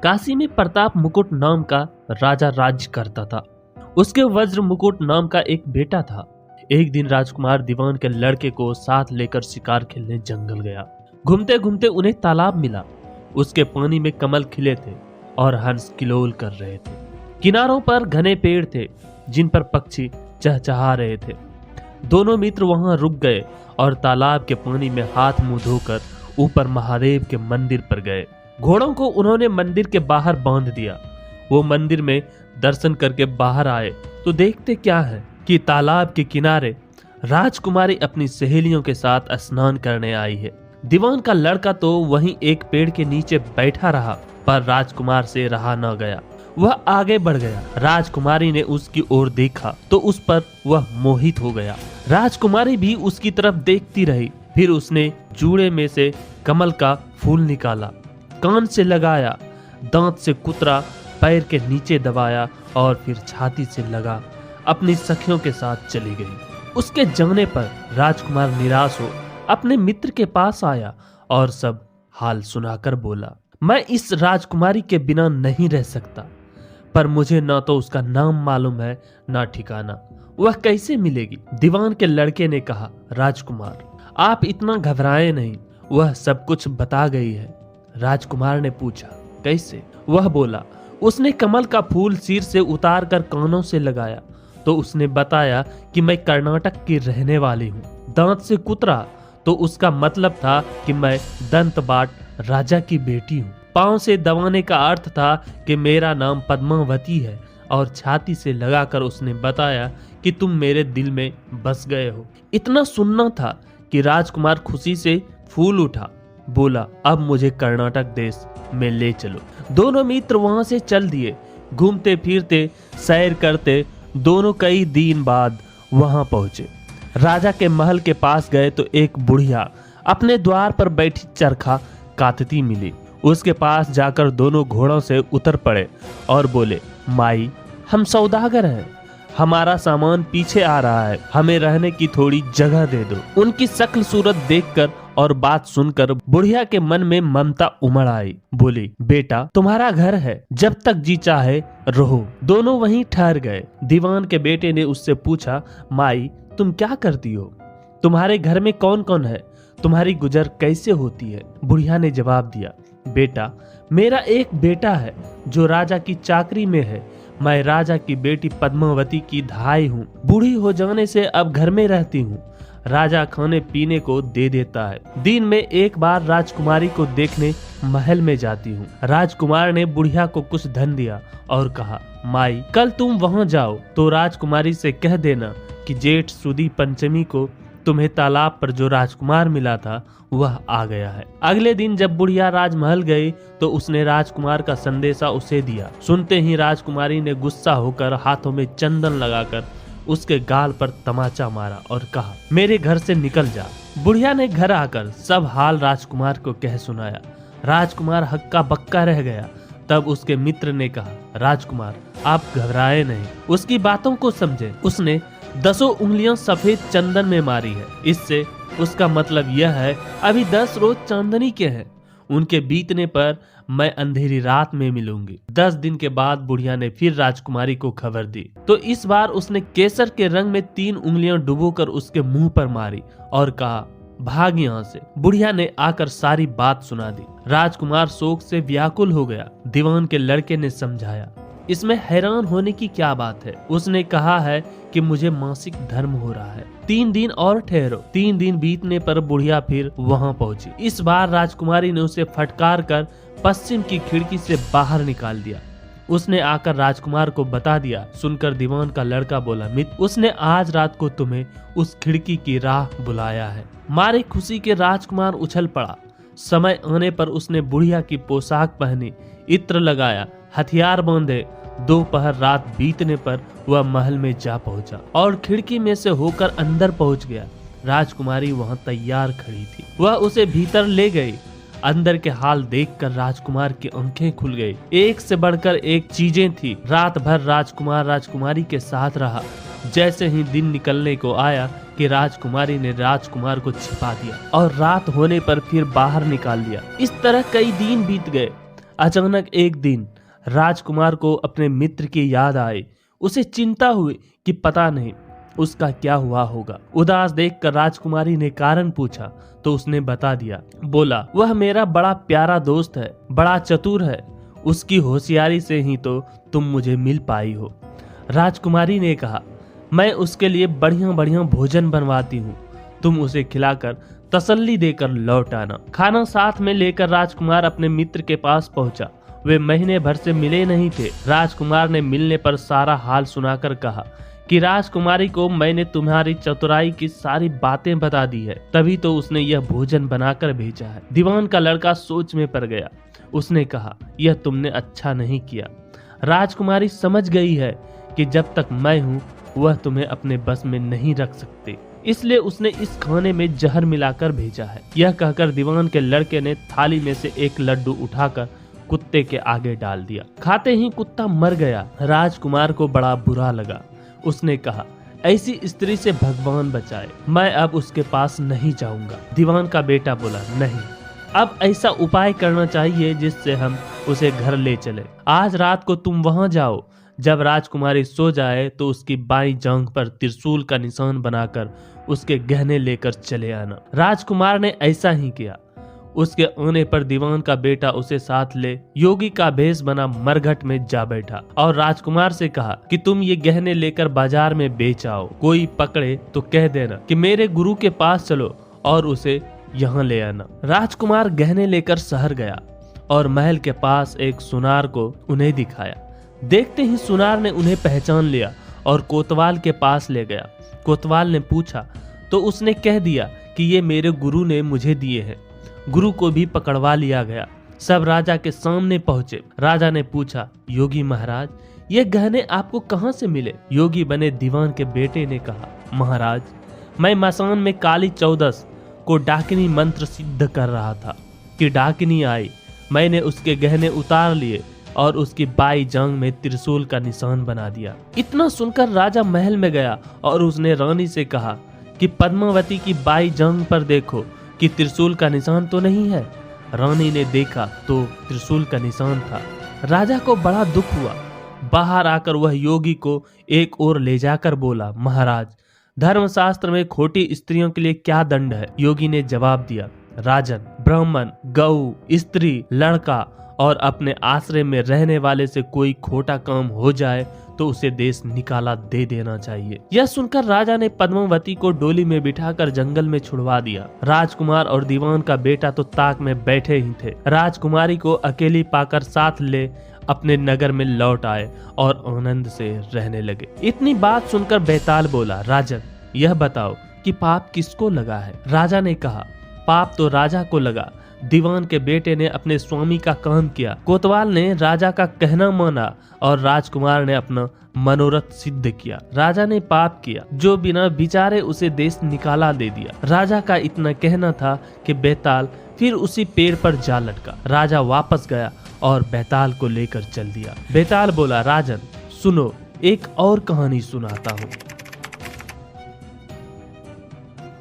काशी में प्रताप मुकुट नाम का राजा राज्य करता था। उसके वज्र मुकुट नाम का एक बेटा था। एक दिन राजकुमार दीवान के लड़के को साथ लेकर शिकार खेलने जंगल गया। घूमते घूमते उन्हें तालाब मिला। उसके पानी में कमल खिले थे और हंस किलोल कर रहे थे। किनारों पर घने पेड़ थे जिन पर पक्षी चहचहा रहे थे। दोनों मित्र वहां रुक गए और तालाब के पानी में हाथ मुंह धोकर ऊपर महादेव के मंदिर पर गए। घोड़ों को उन्होंने मंदिर के बाहर बांध दिया। वो मंदिर में दर्शन करके बाहर आए तो देखते क्या है कि तालाब के किनारे राजकुमारी अपनी सहेलियों के साथ स्नान करने आई है। दीवान का लड़का तो वहीं एक पेड़ के नीचे बैठा रहा, पर राजकुमार से रहा न गया। वह आगे बढ़ गया। राजकुमारी ने उसकी ओर देखा तो उस पर वह मोहित हो गया। राजकुमारी भी उसकी तरफ देखती रही। फिर उसने जूड़े में से कमल का फूल निकाला, कान से लगाया, दांत से कुतरा, पैर के नीचे दबाया और फिर छाती से लगा अपनी सखियों के साथ चली गई। उसके जाने पर राजकुमार निराश हो अपने मित्र के पास आया और सब हाल सुनाकर बोला, मैं इस राजकुमारी के बिना नहीं रह सकता, पर मुझे ना तो उसका नाम मालूम है ना ठिकाना। वह कैसे मिलेगी? दीवान के लड़के ने कहा, राजकुमार आप इतना घबराए नहीं, वह सब कुछ बता गई है। राजकुमार ने पूछा, कैसे? वह बोला, उसने कमल का फूल सिर से उतार कर कानों से लगाया तो उसने बताया कि मैं कर्नाटक की रहने वाली हूँ। दांत से कुतरा तो उसका मतलब था कि मैं दंतबाट राजा की बेटी हूँ। पांव से दबाने का अर्थ था कि मेरा नाम पद्मावती है और छाती से लगाकर उसने बताया कि तुम मेरे दिल में बस गए हो। इतना सुनना था कि राजकुमार खुशी से फूल उठा। बोला, अब मुझे कर्नाटक देश में ले चलो। दोनों मित्र वहां से चल दिए। घूमते फिरते सैर करते दोनों कई दिन बाद वहां पहुंचे। राजा के महल के पास गए तो एक बुढ़िया अपने द्वार पर बैठी चरखा काटती मिली। उसके पास जाकर दोनों घोड़ों से उतर पड़े और बोले, माई हम सौदागर हैं, हमारा सामान पीछे आ रहा है, हमें रहने की थोड़ी जगह दे दो। उनकी शक्ल सूरत देखकर और बात सुनकर बुढ़िया के मन में ममता उमड़ आई। बोली, बेटा तुम्हारा घर है, जब तक जी चाहे रहो। दोनों वहीं ठहर गए। दीवान के बेटे ने उससे पूछा, माई तुम क्या करती हो? तुम्हारे घर में कौन कौन है? तुम्हारी गुजर कैसे होती है? बुढ़िया ने जवाब दिया, बेटा मेरा एक बेटा है जो राजा की चाकरी में है। मैं राजा की बेटी पद्मावती की धाई हूँ। बूढ़ी हो जाने से अब घर में रहती हूँ। राजा खाने पीने को दे देता है। दिन में एक बार राजकुमारी को देखने महल में जाती हूँ। राजकुमार ने बुढ़िया को कुछ धन दिया और कहा, माई कल तुम वहाँ जाओ तो राजकुमारी से कह देना कि जेठ सुदी पंचमी को तुम्हें तालाब पर जो राजकुमार मिला था वह आ गया है। अगले दिन जब बुढ़िया राजमहल गई तो उसने राजकुमार का संदेशा उसे दिया। सुनते ही राजकुमारी ने गुस्सा होकर हाथों में चंदन लगाकर उसके गाल पर तमाचा मारा और कहा, मेरे घर से निकल जा। बुढ़िया ने घर आकर सब हाल राजकुमार को कह सुनाया। राजकुमार हक्का बक्का रह गया। तब उसके मित्र ने कहा, राजकुमार आप घबराए नहीं, उसकी बातों को समझे। उसने 10 उंगलियां सफेद चंदन में मारी है। इससे उसका मतलब यह है अभी 10 रोज चांदनी के हैं। उनके बीतने पर मैं अंधेरी रात में मिलूंगी। 10 दिन के बाद बुढ़िया ने फिर राजकुमारी को खबर दी तो इस बार उसने केसर के रंग में 3 उंगलियां डुबोकर उसके मुंह पर मारी और कहा, भाग यहाँ से। बुढ़िया ने आकर सारी बात सुना दी। राजकुमार शोक से व्याकुल हो गया। दीवान के लड़के ने समझाया, इसमें हैरान होने की क्या बात है? उसने कहा है कि मुझे मासिक धर्म हो रहा है, 3 दिन और ठहरो। 3 दिन बीतने पर बुढ़िया फिर वहां पहुंची। इस बार राजकुमारी ने उसे फटकार कर पश्चिम की खिड़की से बाहर निकाल दिया। उसने आकर राजकुमार को बता दिया। सुनकर दीवान का लड़का बोला, मित्र उसने आज रात को तुम्हें उस खिड़की की राह बुलाया है। मारे खुशी के राजकुमार उछल पड़ा। समय आने पर उसने बुढ़िया की पोशाक पहनी, इत्र लगाया, हथियार बांधे। दोपहर रात बीतने पर वह महल में जा पहुंचा और खिड़की में से होकर अंदर पहुंच गया। राजकुमारी वहां तैयार खड़ी थी। वह उसे भीतर ले गई। अंदर के हाल देखकर राजकुमार की आंखें खुल गई। एक से बढ़कर एक चीजें थी। रात भर राजकुमार राजकुमारी के साथ रहा। जैसे ही दिन निकलने को आया कि राजकुमारी ने राजकुमार को छिपा दिया और रात होने पर फिर बाहर निकाल दिया। इस तरह कई दिन बीत गए। अचानक एक दिन राजकुमार को अपने मित्र की याद आई। उसे चिंता हुई कि पता नहीं उसका क्या हुआ होगा। उदास देखकर राजकुमारी ने कारण पूछा तो उसने बता दिया। बोला, वह मेरा बड़ा प्यारा दोस्त है, बड़ा चतुर है, उसकी होशियारी से ही तो तुम मुझे मिल पाई हो। राजकुमारी ने कहा, मैं उसके लिए बढ़िया बढ़िया भोजन बनवाती हूँ, तुम उसे खिलाकर तसल्ली देकर लौट आना। खाना साथ में लेकर राजकुमार अपने मित्र के पास पहुंचा। वे महीने भर से मिले नहीं थे। राजकुमार ने मिलने पर सारा हाल सुनाकर कहा कि राजकुमारी को मैंने तुम्हारी चतुराई की सारी बातें बता दी है, तभी तो उसने यह भोजन बनाकर भेजा है। दीवान का लड़का सोच में पड़ गया। उसने कहा, यह तुमने अच्छा नहीं किया। राजकुमारी समझ गई है कि जब तक मैं हूँ वह तुम्हें अपने बस में नहीं रख सकते, इसलिए उसने इस खाने में जहर मिलाकर भेजा है। यह कहकर दीवान के लड़के ने थाली में से एक लड्डू उठाकर कुत्ते के आगे डाल दिया। खाते ही कुत्ता मर गया। राजकुमार को बड़ा बुरा लगा। उसने कहा, ऐसी स्त्री से भगवान बचाए, मैं अब उसके पास नहीं जाऊंगा। दीवान का बेटा बोला, नहीं, अब ऐसा उपाय करना चाहिए जिससे हम उसे घर ले चले। आज रात को तुम वहां जाओ, जब राजकुमारी सो जाए तो उसकी बाईं जांघ पर त्रिशूल का निशान बनाकर उसके गहने लेकर चले आना। राजकुमार ने ऐसा ही किया। उसके आने पर दीवान का बेटा उसे साथ ले योगी का भेष बना मरघट में जा बैठा और राजकुमार से कहा कि तुम ये गहने लेकर बाजार में बेच आओ। कोई पकड़े तो कह देना कि मेरे गुरु के पास चलो और उसे यहाँ ले आना। राजकुमार गहने लेकर शहर गया और महल के पास एक सुनार को उन्हें दिखाया। देखते ही सुनार ने उन्हें पहचान लिया और कोतवाल के पास ले गया। कोतवाल ने पूछा तो उसने कह दिया कि ये मेरे गुरु ने मुझे दिए हैं। गुरु को भी पकड़वा लिया गया। सब राजा के सामने पहुंचे। राजा ने पूछा, योगी महाराज, ये गहने आपको कहां से मिले? योगी बने दीवान के बेटे ने कहा, महाराज, मैं मसान में काली चौदस को डाकिनी मंत्र सिद्ध कर रहा था कि डाकिनी आई। मैंने उसके गहने उतार लिए और उसकी बाई जांघ में त्रिशूल का निशान बना दिया। इतना सुनकर राजा महल में गया और उसने रानी से कहा कि पद्मावती की बाई जांघ पर देखो कि त्रिशूल का निशान तो नहीं है। रानी ने देखा तो त्रिशूल का निशान था। राजा को बड़ा दुख हुआ। बाहर आकर वह योगी को एक ओर ले जाकर बोला, महाराज, धर्मशास्त्र में खोटी स्त्रियों के लिए क्या दंड है? योगी ने जवाब दिया, राजन, ब्राह्मण, गऊ, स्त्री, लड़का और अपने आश्रय में रहने वाले से कोई खोटा काम हो जाए तो उसे देश निकाला दे देना चाहिए। यह सुनकर राजा ने पद्मावती को डोली में बिठाकर जंगल में छुड़वा दिया। राजकुमार और दीवान का बेटा तो ताक में बैठे ही थे। राजकुमारी को अकेली पाकर साथ ले अपने नगर में लौट आए और आनंद से रहने लगे। इतनी बात सुनकर बैताल बोला, राजन, यह बताओ कि पाप किसको लगा है? राजा ने कहा, पाप तो राजा को लगा। दीवान के बेटे ने अपने स्वामी का काम किया। कोतवाल ने राजा का कहना माना और राजकुमार ने अपना मनोरथ सिद्ध किया। राजा ने पाप किया जो बिना विचारे उसे देश निकाला दे दिया। राजा का इतना कहना था कि बैताल फिर उसी पेड़ पर जा लटका। राजा वापस गया और बैताल को लेकर चल दिया। बैताल बोला, राजन, सुनो, एक और कहानी सुनाता हूँ।